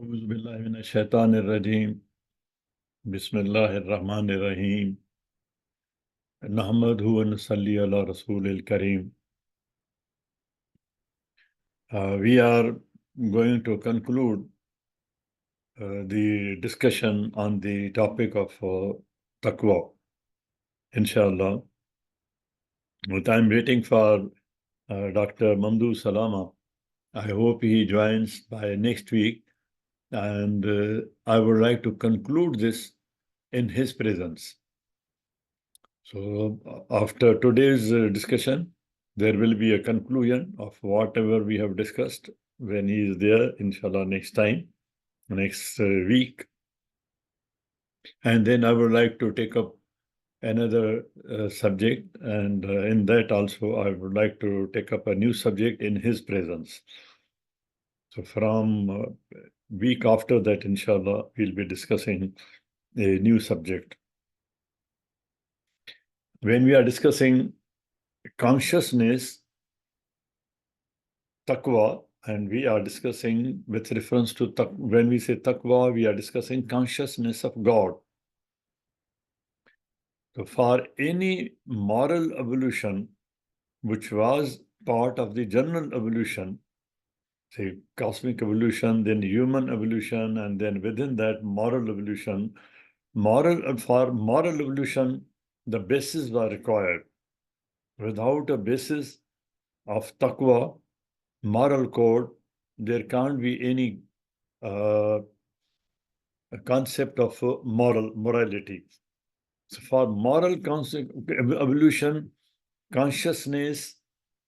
أعوذ بالله من الشيطان الرجيم بسم الله الرحمن الرحيم نحمده ونصلي على رسول الكريم. We are going to conclude the discussion on the topic of taqwa, inshallah. But I'm waiting for Dr. Mamdou Salama. I hope he joins by next week, and I would like to conclude this in his presence. So after today's discussion, there will be a conclusion of whatever we have discussed when he is there, inshallah, next time, next week. And then I would like to take up another subject, and in that also I would like to take up a new subject in his presence. So from week after that, inshallah, we'll be discussing a new subject. When we are discussing consciousness, TAQWA, and we are discussing with reference to when we say TAQWA, we are discussing consciousness of God. So for any moral evolution, which was part of the general evolution, say cosmic evolution, then human evolution, and then within that moral evolution, for moral evolution, the basis was required. Without a basis of TAQWA, moral code, there can't be any concept of morality. So for moral evolution, consciousness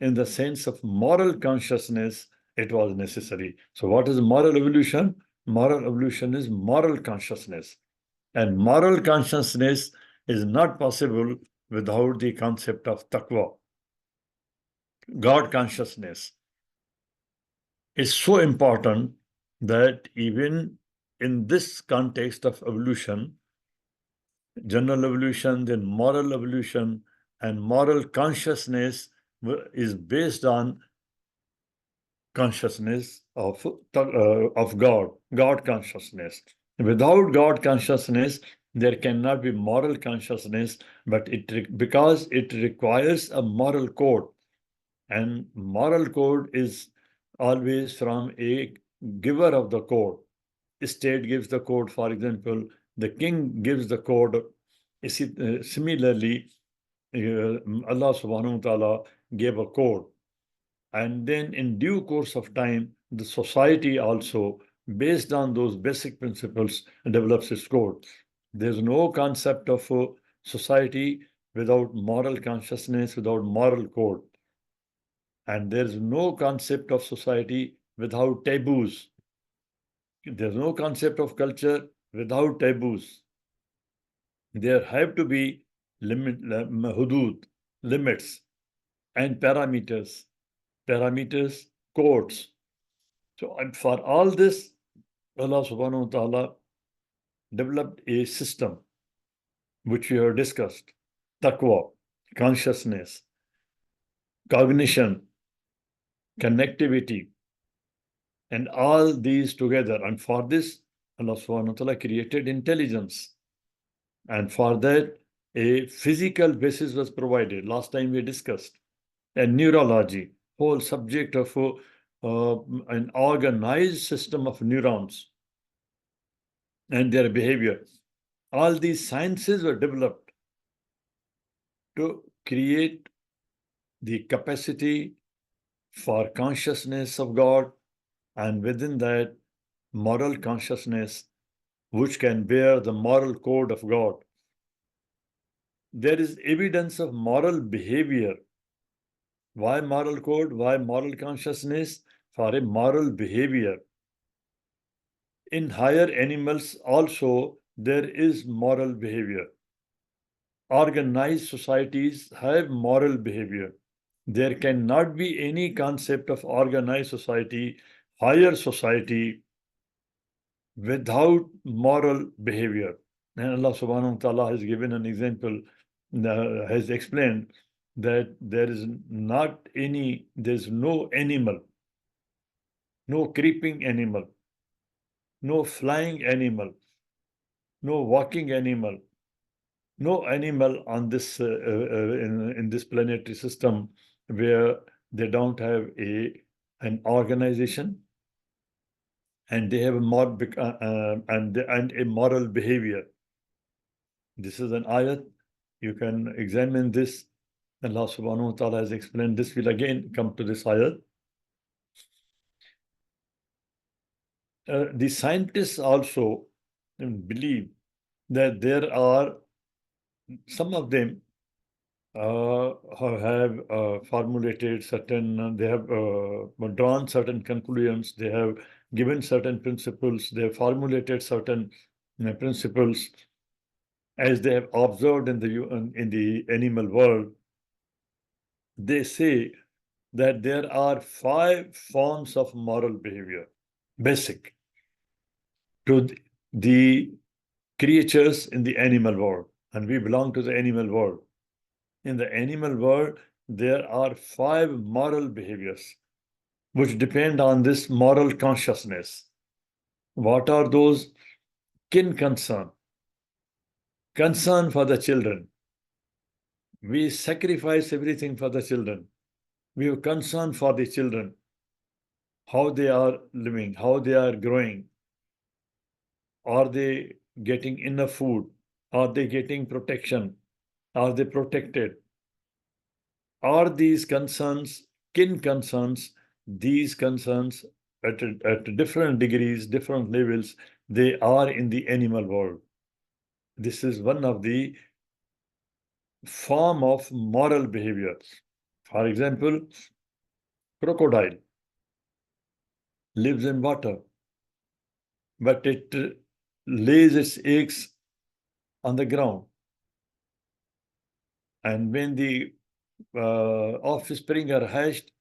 in the sense of moral consciousness, it was necessary. So what is moral evolution? Moral evolution is moral consciousness. And moral consciousness is not possible without the concept of taqwa. God consciousness is so important that even in this context of evolution, general evolution, then moral evolution, and moral consciousness is based on consciousness of God consciousness. Without God consciousness, there cannot be moral consciousness, but because it requires a moral code, and moral code is always from a giver of the code. State gives the code, for example, the king gives the code. Similarly, Allah subhanahu wa ta'ala gave a code. And then in due course of time, the society also, based on those basic principles, develops its code. There's no concept of society without moral consciousness, without moral code. And there's no concept of society without taboos. There's no concept of culture without taboos. There have to be hudud, limits, and parameters, codes. So and for all this, Allah subhanahu wa ta'ala developed a system which we have discussed: taqwa, consciousness, cognition, connectivity, and all these together. And for this, Allah subhanahu wa ta'ala created intelligence. And for that, a physical basis was provided. Last time we discussed. And neurology, whole subject of an organized system of neurons and their behavior. All these sciences were developed to create the capacity for consciousness of God, and within that, moral consciousness, which can bear the moral code of God. There is evidence of moral behavior. Why moral code? Why moral consciousness? For a moral behavior. In higher animals also, there is moral behavior. Organized societies have moral behavior. There cannot be any concept of organized society, higher society, without moral behavior. And Allah subhanahu wa ta'ala has given an example, has explained that there's no animal, no creeping animal, no flying animal, no walking animal, no animal on this in this planetary system where they don't have an organization and they have and a moral behavior. This is an ayat. You can examine this. Allah subhanahu wa ta'ala has explained this. We'll again come to this ayat. The scientists also believe that there are some of them have formulated certain, they have drawn certain conclusions, they have given certain principles, they have formulated certain principles as they have observed in the animal world. They say that there are 5 forms of moral behavior, basic, to the creatures in the animal world, and we belong to the animal world. In the animal world, there are 5 moral behaviors which depend on this moral consciousness. What are those? Kin concern, concern for the children. We sacrifice everything for the children. We have concern for the children, how they are living, how they are growing. Are they getting enough food? Are they getting protection? Are they protected? Are these concerns kin concerns? These concerns at different degrees, different levels, they are in the animal world. This is one of the form of moral behaviors. For example, crocodile lives in water, but it lays its eggs on the ground. And when the offspring are hatched,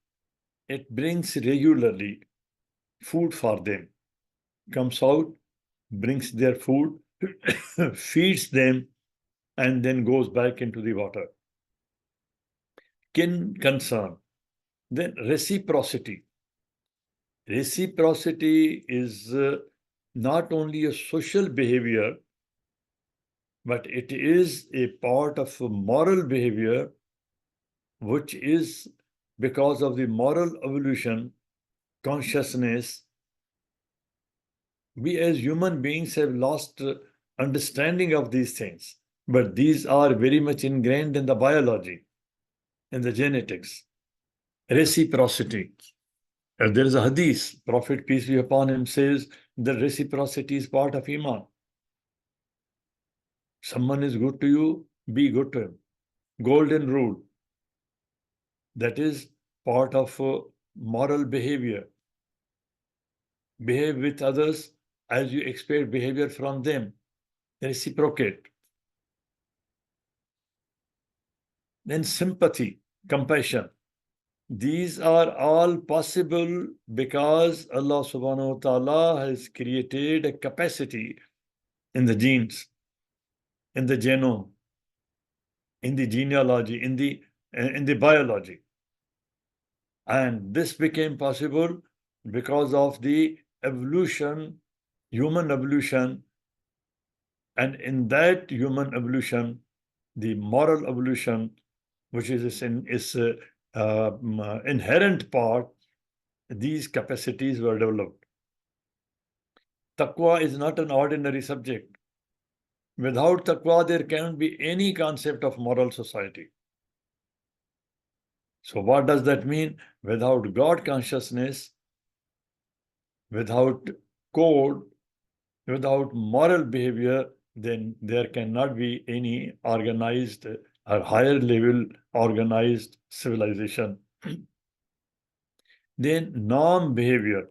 it brings regularly food for them, comes out, brings their food, feeds them, and then goes back into the water. Kin concern. Then reciprocity. Reciprocity is not only a social behavior, but it is a part of a moral behavior, which is because of the moral evolution, consciousness. We as human beings have lost understanding of these things, but these are very much ingrained in the biology, in the genetics. Reciprocity. There is a hadith, Prophet, peace be upon him, says that reciprocity is part of Iman. Someone is good to you, be good to him. Golden rule. That is part of moral behavior. Behave with others as you expect behavior from them. Reciprocate. Then sympathy, compassion. These are all possible because Allah subhanahu wa ta'ala has created a capacity in the genes, in the genome, in the genealogy, in the biology. And this became possible because of the evolution, human evolution. And in that human evolution, the moral evolution, which is inherent part, these capacities were developed. Taqwa is not an ordinary subject. Without taqwa, there cannot be any concept of moral society. So what does that mean? Without God consciousness, without code, without moral behavior, then there cannot be any organized or higher level organized civilization. Then norm behavior,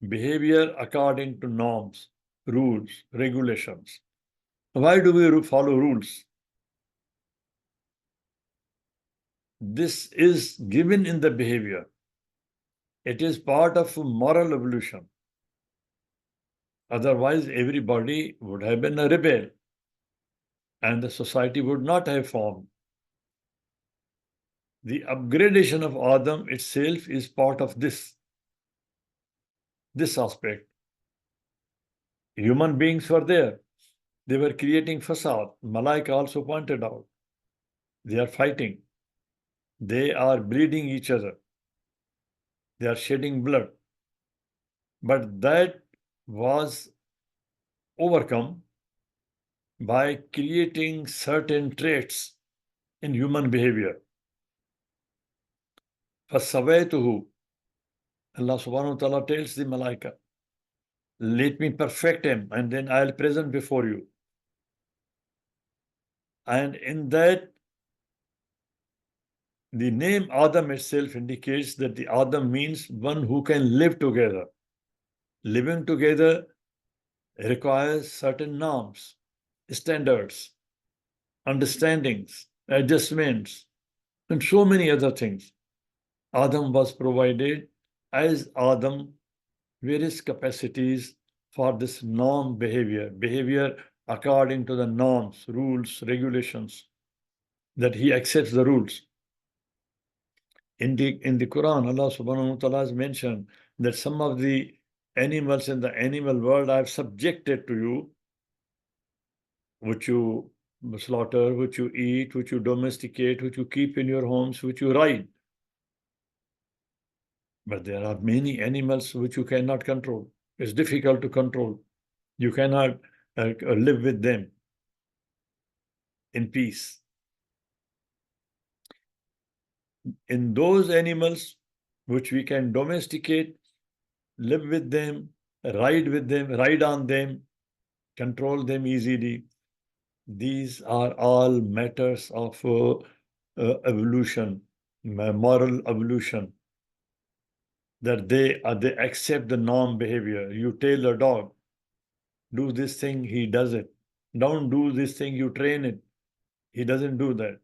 behavior according to norms, rules, regulations. Why do we follow rules? This is given in the behavior. It is part of moral evolution. Otherwise, everybody would have been a rebel and the society would not have formed. The upgradation of Adam itself is part of this aspect. Human beings were there. They were creating fasad. Malaika also pointed out. They are fighting. They are bleeding each other. They are shedding blood. But that was overcome by creating certain traits in human behavior. فَسَوَيْتُهُ, Allah subhanahu wa ta'ala tells the Malaika, let me perfect him and then I'll present before you. And in that, the name Adam itself indicates that the Adam means one who can live together. Living together requires certain norms, standards, understandings, adjustments, and so many other things. Adam was provided as Adam various capacities for this norm behavior according to the norms, rules, regulations, that he accepts the rules. In the Quran, Allah subhanahu wa ta'ala has mentioned that some of the animals in the animal world I have subjected to you, which you slaughter, which you eat, which you domesticate, which you keep in your homes, which you ride. But there are many animals which you cannot control. It's difficult to control. You cannot live with them in peace. In those animals which we can domesticate, live with them, ride on them, control them easily, these are all matters of evolution, moral evolution, that they accept the norm behavior. You tell a dog, do this thing, he does it. Don't do this thing, you train it. He doesn't do that.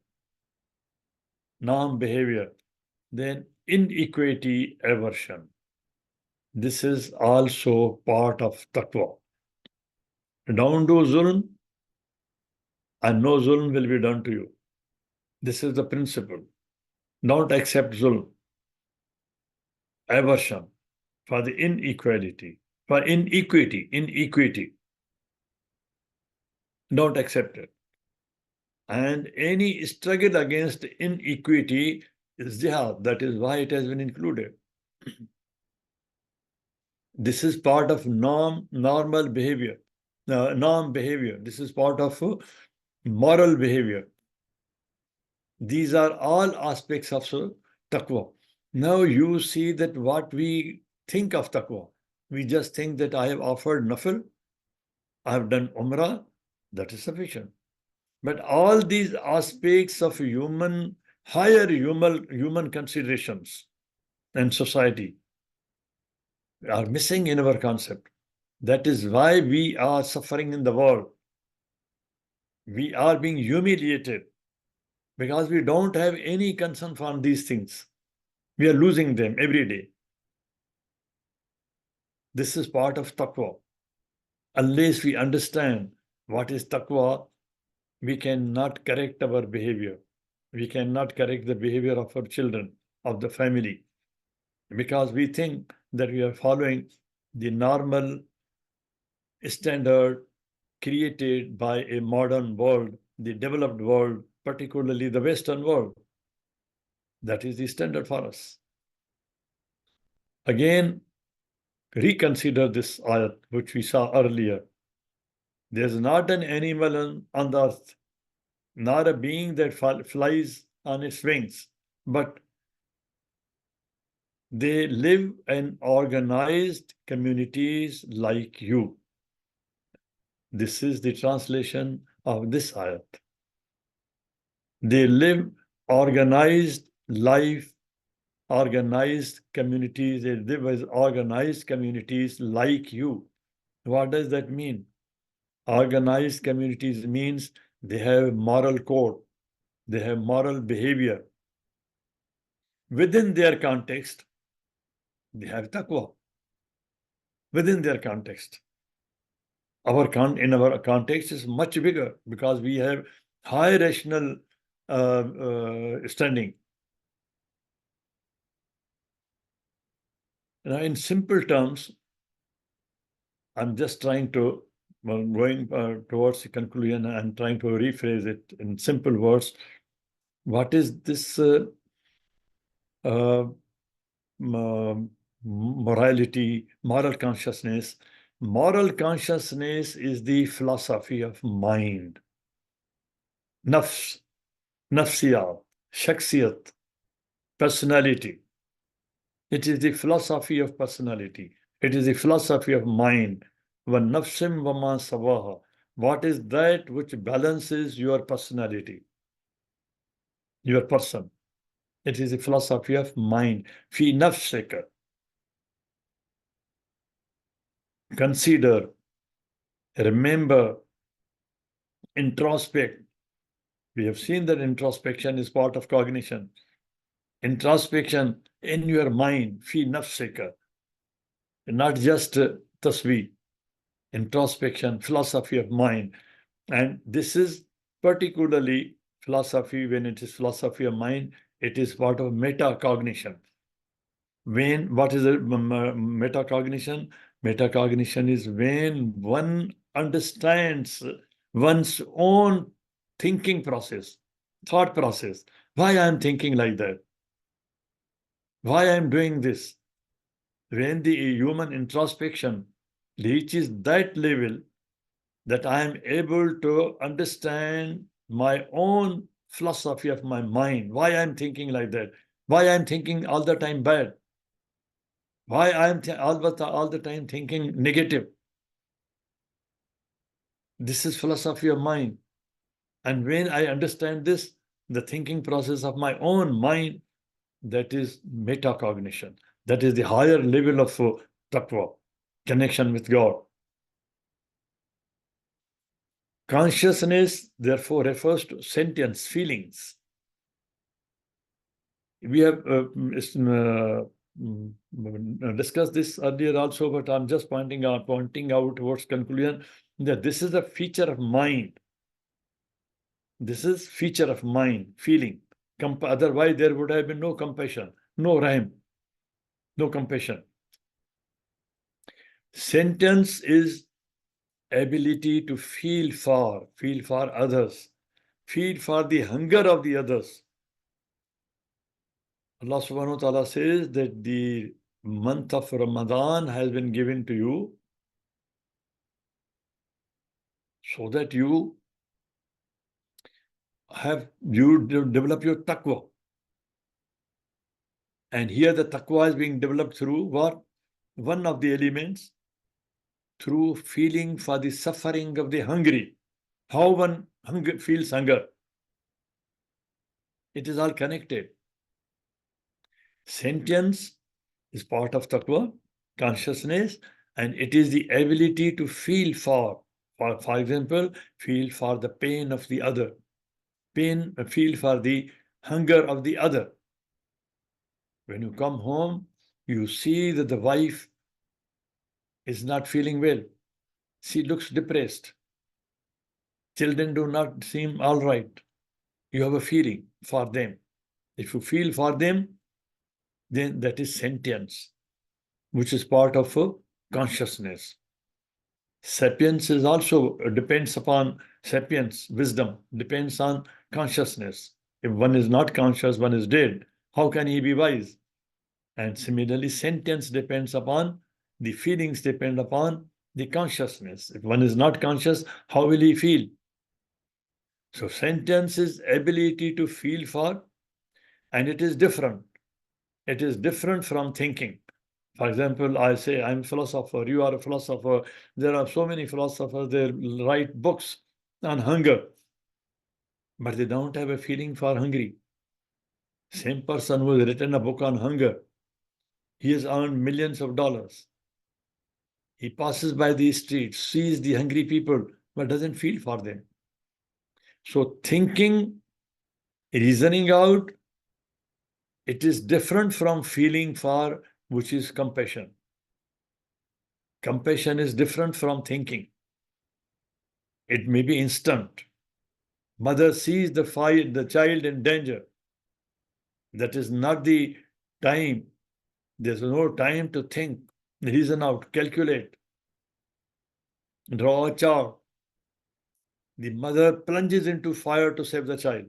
Norm behavior. Then inequity aversion. This is also part of taqwa. Don't do zulm, and no zulm will be done to you. This is the principle. Don't accept zulm. Aversion for the inequality, for inequity. Don't accept it. And any struggle against inequity is jihad. That is why it has been included. This is part of normal behavior. Norm behavior. This is part of moral behavior. These are all aspects of taqwa. Now you see that what we think of taqwa. We just think that I have offered nafil, I have done umrah, that is sufficient. But all these aspects of higher human considerations and society are missing in our concept. That is why we are suffering in the world. We are being humiliated because we don't have any concern for these things. We are losing them every day. This is part of taqwa. Unless we understand what is taqwa, we cannot correct our behavior. We cannot correct the behavior of our children, of the family, because we think that we are following the normal standard created by a modern world, the developed world, particularly the Western world. That is the standard for us. Again, reconsider this ayat which we saw earlier. There's not an animal on the earth, not a being that flies on its wings, but they live in organized communities like you. This is the translation of this ayat. They live organized life, organized communities. They live as organized communities like you. What does that mean? Organized communities means they have moral code, they have moral behavior. Within their context, they have taqwa. Within their context. In our context is much bigger because we have high rational standing. Now, in simple terms, I'm just trying to, going towards the conclusion and trying to rephrase it in simple words. What is this uh, morality, moral consciousness? Moral consciousness is the philosophy of mind. Nafs, nafsiyat, shakhsiyat, personality. It is the philosophy of personality. It is the philosophy of mind. وَالنَّفْسٍ وَمَا سَوَاهَا. What is that which balances your personality, your person? It is the philosophy of mind. فِي نَفْسِكَ. Consider, remember, introspect. We have seen that introspection is part of cognition. Introspection in your mind, فِي نَفْسِكَ. Not just tasbih. Introspection, philosophy of mind. And this is particularly philosophy, when it is philosophy of mind, it is part of metacognition. What is metacognition? Metacognition is when one understands one's own thinking process, thought process. Why I am thinking like that? Why I am doing this? When the human introspection reaches that level, that I am able to understand my own philosophy of my mind, why I'm thinking like that, why I'm thinking all the time bad, why I'm all the time thinking negative. This is philosophy of mind. And when I understand this, the thinking process of my own mind, that is metacognition. That is the higher level of TAQWA, connection with God. Consciousness, therefore, refers to sentience, feelings. We have discussed this earlier also, but I'm just pointing out towards conclusion that this is a feature of mind. This is feature of mind, feeling. Otherwise, there would have been no compassion, no rahim, no compassion. Sentience is ability to feel for others, feel for the hunger of the others. Allah subhanahu wa ta'ala says that the month of Ramadan has been given to you so that you develop your taqwa. And here the taqwa is being developed through what? One of the elements, through feeling for the suffering of the hungry. How one feels hunger. It is all connected. Sentience is part of taqwa, consciousness, and it is the ability to feel for example, feel for the pain of the other, feel for the hunger of the other. When you come home, you see that the wife is not feeling well. She looks depressed. Children do not seem all right. You have a feeling for them. If you feel for them, then that is sentience, which is part of consciousness. Sapience is also depends upon sapience, wisdom depends on consciousness. If one is not conscious, one is dead. How can he be wise? And similarly, sentience depends upon, the feelings depend upon the consciousness. If one is not conscious, how will he feel? So sentience is ability to feel for, and it is different. It is different from thinking. For example, I say I'm a philosopher, you are a philosopher. There are so many philosophers, they write books on hunger, but they don't have a feeling for hungry. Same person who has written a book on hunger, he has earned millions of dollars. He passes by these streets, sees the hungry people, but doesn't feel for them. So thinking, reasoning out, it is different from feeling for, which is compassion. Compassion is different from thinking. It may be instant. Mother sees the child in danger. That is not the time. There's no time to think, reason out, calculate. draw a child. The mother plunges into fire to save the child.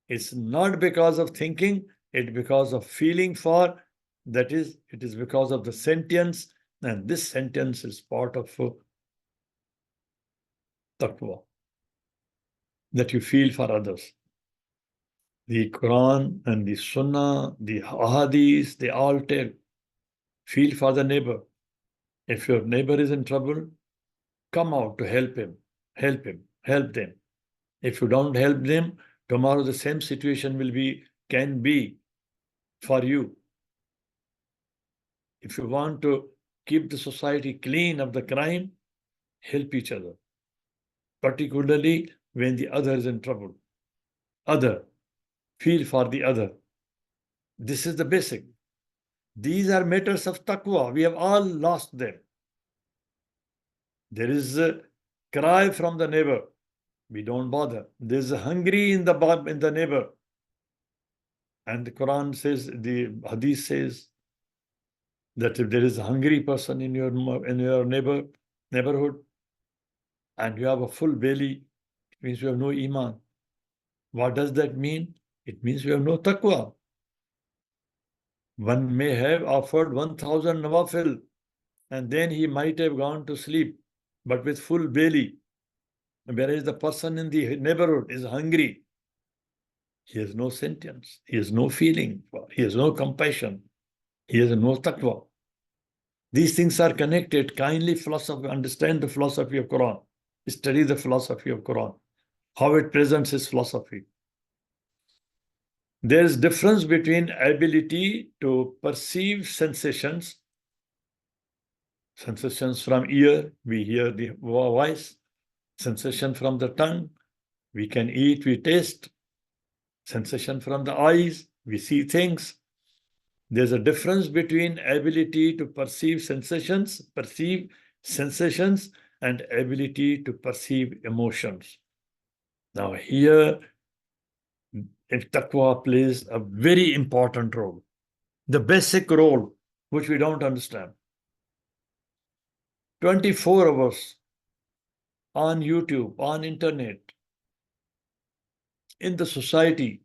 It's not because of thinking, it's because of feeling for, that is, it is because of the sentience, and this sentience is part of taqwa, that you feel for others. The Quran and the Sunnah, the Ahadith, they all tell, feel for the neighbor. If your neighbor is in trouble, come out to help him, help them. If you don't help them, tomorrow the same situation can be for you. If you want to keep the society clean of the crime, help each other, particularly when the other is in trouble. Other, feel for the other. This is the basic. These are matters of taqwa. We have all lost them. There is a cry from the neighbor. We don't bother. There's a hungry in the neighbor. And the Quran says, the Hadith says, that if there is a hungry person in your neighborhood, and you have a full belly, it means you have no iman. What does that mean? It means you have no taqwa. One may have offered 1,000 nawafil, and then he might have gone to sleep, but with full belly. Whereas the person in the neighborhood is hungry. He has no sentience. He has no feeling. He has no compassion. He has no taqwa. These things are connected. Kindly understand the philosophy of Quran. Study the philosophy of Quran, how it presents its philosophy. There is difference between ability to perceive sensations from ear, we hear the voice, sensation from the tongue, we can eat, we taste, sensation from the eyes, we see things. There's a difference between ability to perceive sensations, and ability to perceive emotions. Now here, taqwa plays a very important role, the basic role, which we don't understand. 24 hours on YouTube, on internet, in the society,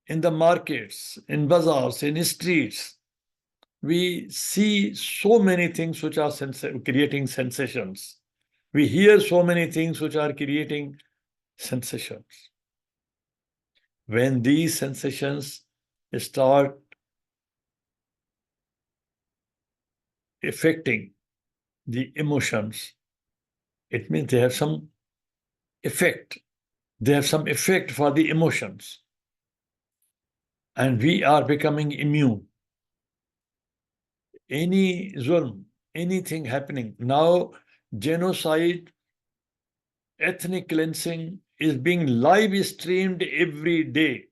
in the markets, in bazaars, in streets, we see so many things which are creating sensations. We hear so many things which are creating sensations. When these sensations start affecting the emotions, it means they have some effect. They have some effect for the emotions. And we are becoming immune. Any zulm, anything happening. Now, genocide, ethnic cleansing is being live streamed every day.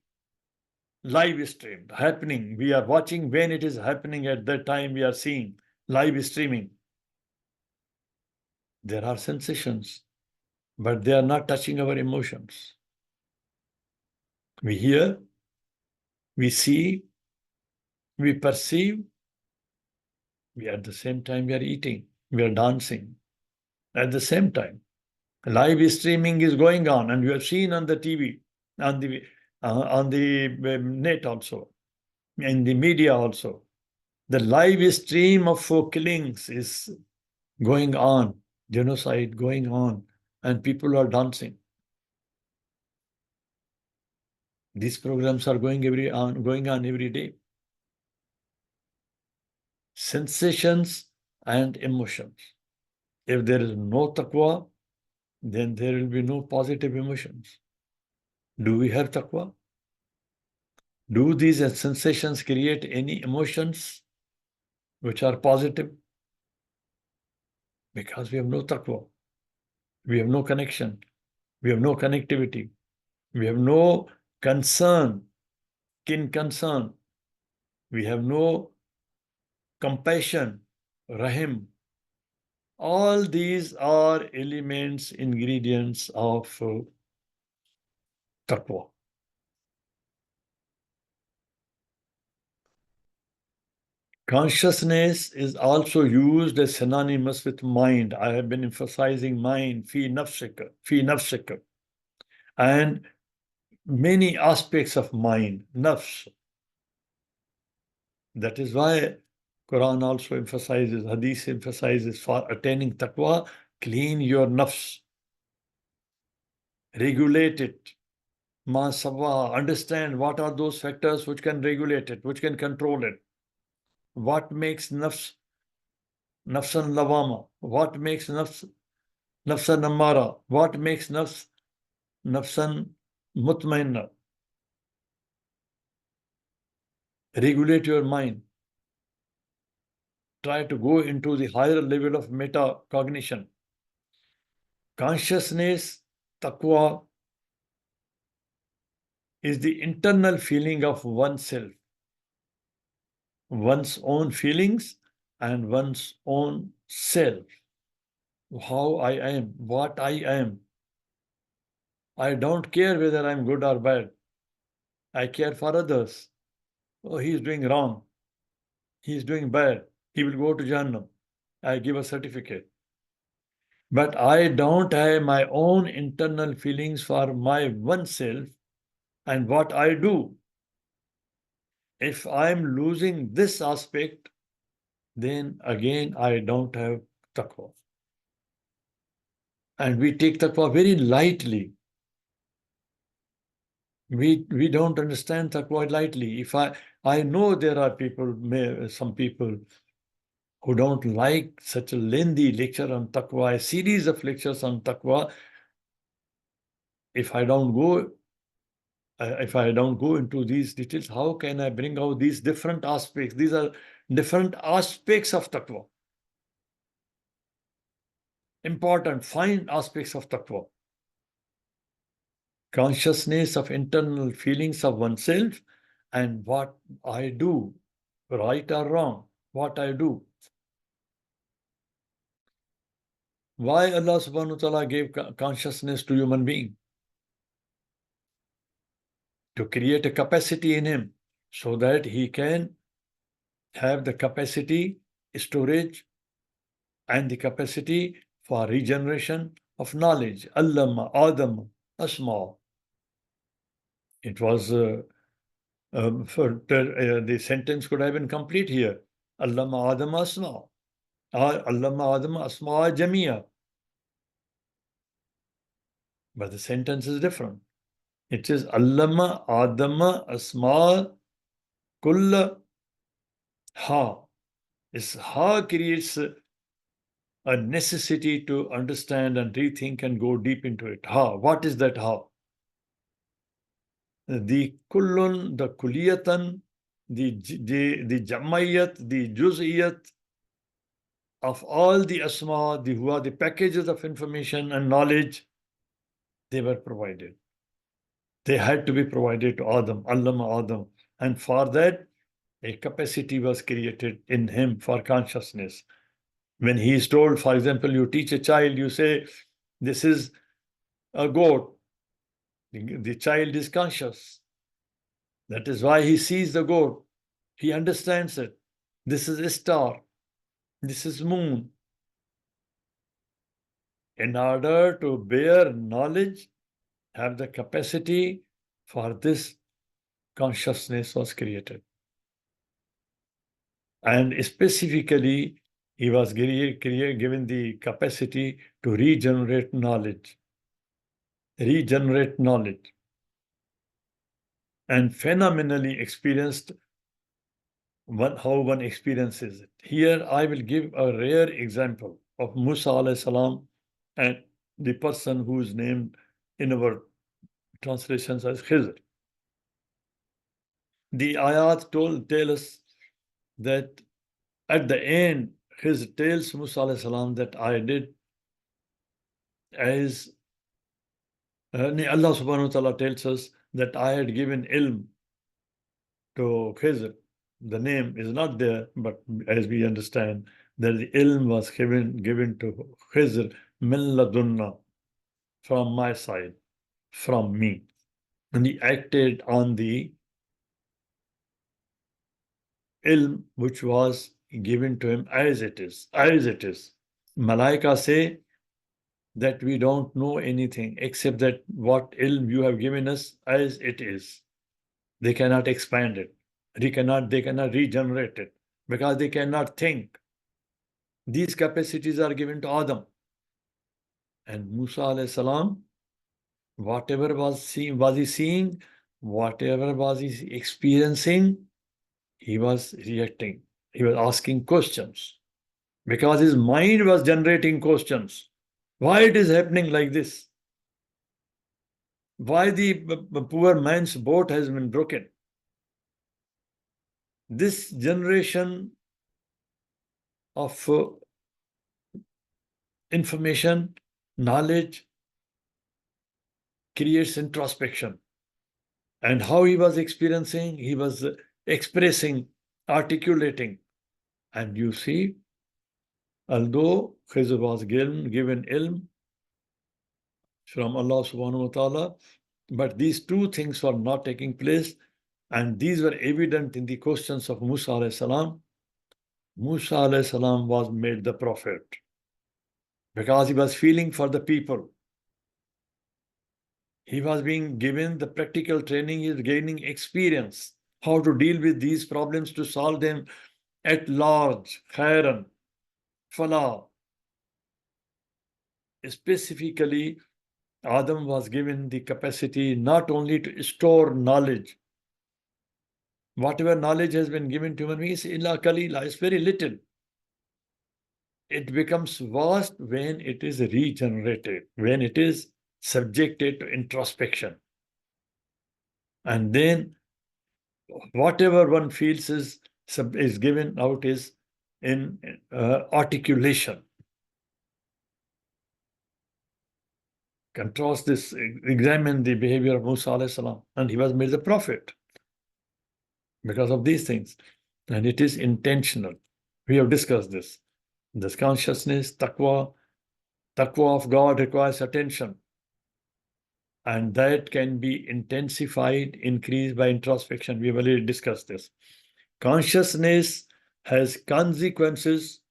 Live streamed, happening. We are watching when it is happening. At that time, we are seeing live streaming. There are sensations, but they are not touching our emotions. We hear, we see, we perceive, we at the same time we are eating, we are dancing. At the same time, live streaming is going on, and you have seen on the TV, on the net also, in the media also. The live stream of killings is going on, genocide going on, and people are dancing. These programs are going on every day. Sensations and emotions. If there is no taqwa, then there will be no positive emotions. Do we have taqwa? Do these sensations create any emotions which are positive? Because we have no taqwa. We have no connection. We have no connectivity. We have no concern, kin concern. We have no compassion, rahim. All these are elements, ingredients of taqwa. Consciousness is also used as synonymous with mind. I have been emphasizing mind, fi nafsika, fi nafsika, and many aspects of mind, nafs. That is why Quran also emphasizes, Hadith emphasizes, for attaining taqwa, clean your nafs, regulate it, ma sawa, understand what are those factors which can regulate it, which can control it. What makes nafs nafsan lawama? What makes nafsan amara? What makes nafsan mutmainna? Regulate your mind. Try to go into the higher level of metacognition. Consciousness, taqwa, is the internal feeling of oneself, one's own feelings and one's own self. How I am, what I am. I don't care whether I'm good or bad. I care for others. Oh, he's doing wrong. He's doing bad. He will go to Jahannam. I give a certificate. But I don't have my own internal feelings for my oneself and what I do. If I'm losing this aspect, then again I don't have taqwa. And we take taqwa very lightly. We don't understand taqwa lightly. If I know there are people, some people who don't like such a lengthy lecture on taqwa, a series of lectures on taqwa. If I don't go into these details, how can I bring out these different aspects? These are different aspects of taqwa. Important, fine aspects of taqwa. Consciousness of internal feelings of oneself and what I do, right or wrong, what I do. Why Allah subhanahu wa ta'ala gave consciousness to human being? To create a capacity in him so that he can have the capacity, storage, and the capacity for regeneration of knowledge. Allama Adam Asma. It was the sentence could have been complete here. Allama Adam Asma. Allama Adam Asma Jamia. But the sentence is different. It is Allama Adama Asma Kulla Ha. This Ha creates a necessity to understand and rethink and go deep into it. Ha. What is that Ha? The kullun, the kuliyatan, the jamayat, the juz'iyat of all the asma, who are the packages of information and knowledge, they were provided. They had to be provided to Adam, Allama Adam. And for that, a capacity was created in him for consciousness. When he is told, for example, you teach a child, you say, this is a goat. The child is conscious. That is why he sees the goat. He understands it. This is a star. This is moon. In order to bear knowledge, have the capacity for this, consciousness was created. And specifically, he was given the capacity to regenerate knowledge. Regenerate knowledge. And phenomenally experienced how one experiences it. Here I will give a rare example of Musa alayhi salam and the person who is named in our translations as Khizr. The ayat tell us that at the end, Khizr tells Musa alayhi salam that I did as Allah subhanahu wa ta'ala tells us that I had given ilm to Khizr. The name is not there, but as we understand that the ilm was given to Khizr min ladunna, from my side, from me. And he acted on the ilm which was given to him as it is. Malaika say that we don't know anything except that what ilm you have given us as it is. They cannot expand it. They cannot regenerate it because they cannot think. These capacities are given to Adam. And Musa alayhi salam, whatever was he seeing, whatever was he experiencing, he was reacting. He was asking questions because his mind was generating questions. Why it is happening like this? Why the poor man's boat has been broken? This generation of information, knowledge creates introspection. And how he was experiencing, he was expressing, articulating. And you see, although Khizr was given ilm from Allah subhanahu wa ta'ala, but these two things were not taking place, and these were evident in the questions of Musa alayhi salam. Musa alayhi salam was made the prophet because he was feeling for the people. He was being given the practical training, he is gaining experience, how to deal with these problems, to solve them at large, khairan, falah. Specifically, Adam was given the capacity not only to store knowledge. Whatever knowledge has been given to human beings, illa kalila, is very little. It becomes vast when it is regenerated, when it is subjected to introspection. And then whatever one feels is given out is in articulation. Contrast this, examine the behavior of Musa alayhi salam, and he was made the prophet because of these things. And it is intentional. We have discussed this. This consciousness, taqwa of God requires attention. And that can be intensified, increased by introspection. We have already discussed this. Consciousness has consequences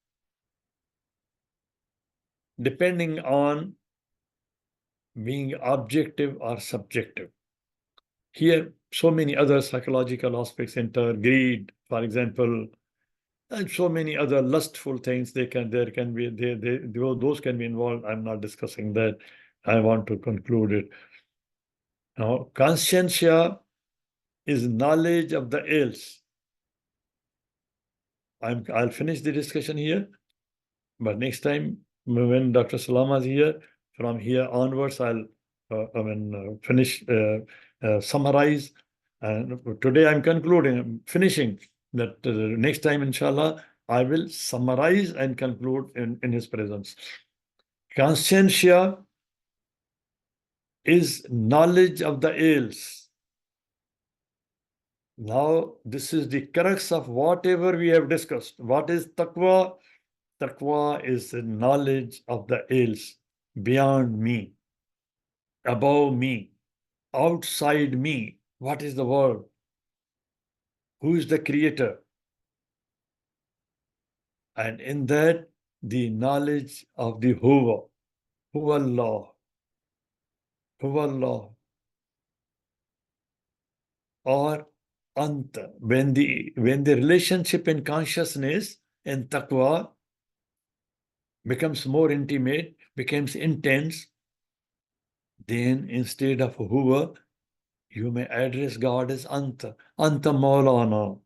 depending on being objective or subjective. Here, so many other psychological aspects enter, greed, for example, and so many other lustful things. Those can be involved. I'm not discussing that. I want to conclude it. Now, conscientia is knowledge of the else. I'll finish the discussion here, but next time when Dr. Salama is here, from here onwards, I'll finish, summarize. And today I'm concluding, I'm finishing. That next time, inshallah, I will summarize and conclude in his presence. Conscientia is knowledge of the else. Now, this is the crux of whatever we have discussed. What is taqwa? Taqwa is the knowledge of the else, beyond me, above me, outside me. What is the world? Who is the creator? And in that, the knowledge of the Huwa, Huwa Allah, or Anta. When the relationship in consciousness and taqwa becomes more intimate, becomes intense, then instead of Huwa, you may address God as Anta. Anta Maulana.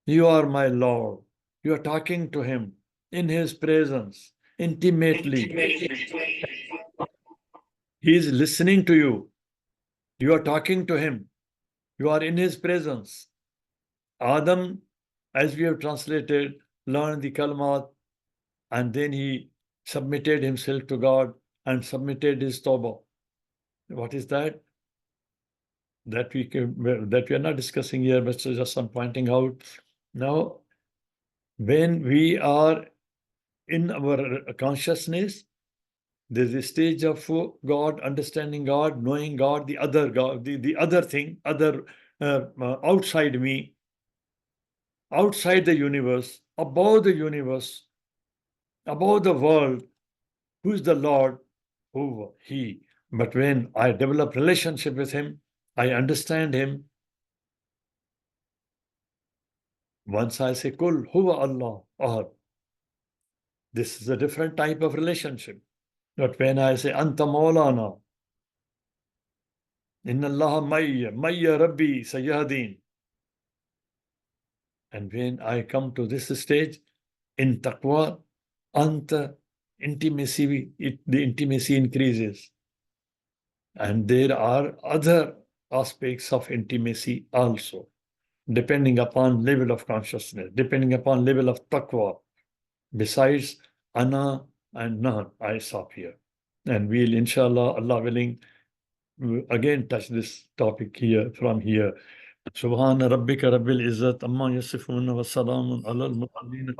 You are my Lord. You are talking to him in his presence, intimately. He is listening to you. You are talking to him. You are in his presence. Adam, as we have translated, learned the kalmat, and then he submitted himself to God and submitted his tawbah. What is that? That we are not discussing here, but just I'm pointing out. Now, when we are in our consciousness, there's a stage of God, understanding God, knowing God, the other God, the other thing, outside me, outside the universe, above the world, who is the Lord, who He. But when I develop relationship with Him, I understand Him. Once I say, Kul huwa Allah ahad, this is a different type of relationship. But when I say, Anta Maulana, Inna Allah Mayya Rabbi Sayyadin, and when I come to this stage, in taqwa, anta, intimacy, the intimacy increases. And there are other aspects of intimacy also, depending upon level of consciousness, depending upon level of taqwa. Besides ana and nahan, I stop here. And we'll, inshallah, Allah willing, again touch this topic here, from here. Subhana rabbika rabbil izzat amma yasifun wa salamun ala al-mursalin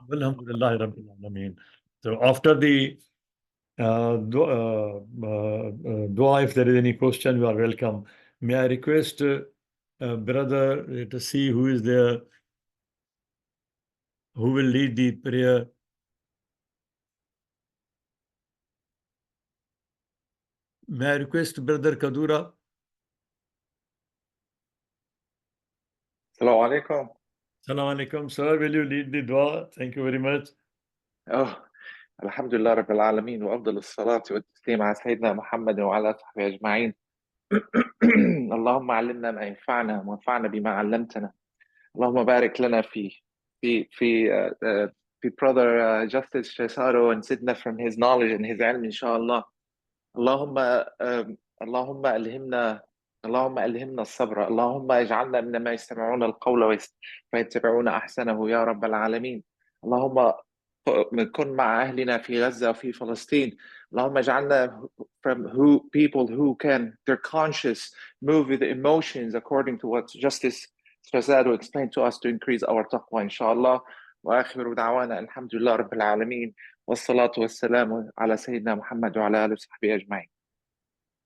walhamdulillahi rabbil alameen. So after the dua, if there is any question, you are welcome. May I request brother to see who is there, who will lead the prayer. May I request brother Kadura? Assalamu alaikum. Assalamu alaikum, sir. Will you lead the dua? Thank you very much. الحمد لله رب العالمين وأفضل الصلاة والتسليم على سيدنا محمد وعلى صحبه أجمعين. اللهم علمنا ما ينفعنا وانفعنا بما علمتنا. اللهم بارك لنا في brother Justice Shahzado, and Sidna from his knowledge and his ilm, inshallah. اللهم ألهمنا الصبر. اللهم اجعلنا مما يستمعون القول فيتبعون أحسنه يا رب العالمين. اللهم كن مع أهلنا في غزة وفي فلسطين. اللهم اجعلنا from people who can, they're conscious, move with the emotions according to what Justice Shahzado explained to us to increase our taqwa, inshallah. وآخر دعوانا الحمد لله رب العالمين والصلاة والسلام على سيدنا محمد وعلى آله وصحبه أجمعين.